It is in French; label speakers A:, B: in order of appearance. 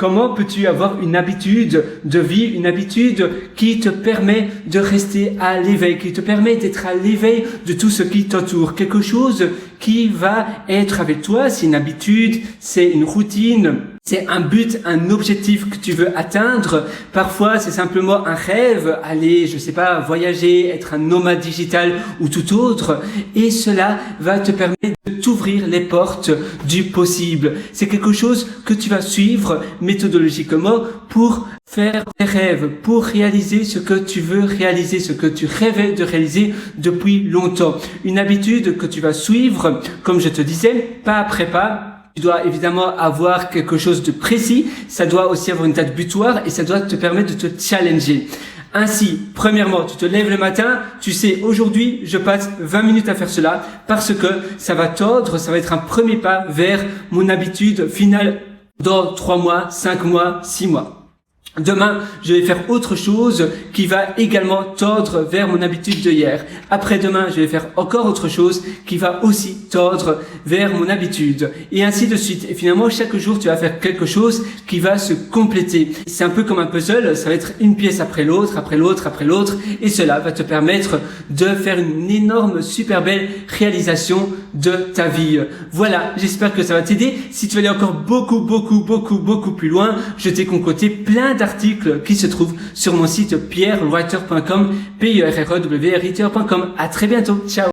A: Comment peux-tu avoir une habitude de vie, une habitude qui te permet de rester à l'éveil, qui te permet d'être à l'éveil de tout ce qui t'entoure, quelque chose qui va être avec toi, c'est une habitude, c'est une routine, c'est un but, un objectif que tu veux atteindre. Parfois, c'est simplement un rêve, aller, je sais pas, voyager, être un nomade digital ou tout autre. Et cela va te permettre de t'ouvrir les portes du possible. C'est quelque chose que tu vas suivre méthodologiquement pour faire tes rêves, pour réaliser ce que tu veux réaliser, ce que tu rêvais de réaliser depuis longtemps. Une habitude que tu vas suivre, comme je te disais, pas après pas. Tu dois évidemment avoir quelque chose de précis, ça doit aussi avoir une date butoir et ça doit te permettre de te challenger. Ainsi, premièrement, tu te lèves le matin, tu sais, aujourd'hui, je passe 20 minutes à faire cela parce que ça va tordre, ça va être un premier pas vers mon habitude finale dans 3 mois, 5 mois, 6 mois. Demain, je vais faire autre chose qui va également tordre vers mon habitude de hier. Après-demain, je vais faire encore autre chose qui va aussi tordre vers mon habitude. Et ainsi de suite. Et finalement, chaque jour, tu vas faire quelque chose qui va se compléter. C'est un peu comme un puzzle. Ça va être une pièce après l'autre, après l'autre, après l'autre. Et cela va te permettre de faire une énorme, super belle réalisation de ta vie. Voilà. J'espère que ça va t'aider. Si tu veux aller encore beaucoup plus loin, je t'ai concocté plein d'articles qui se trouvent sur mon site pierrewriter.com, pierrewriter.com. À très bientôt. Ciao.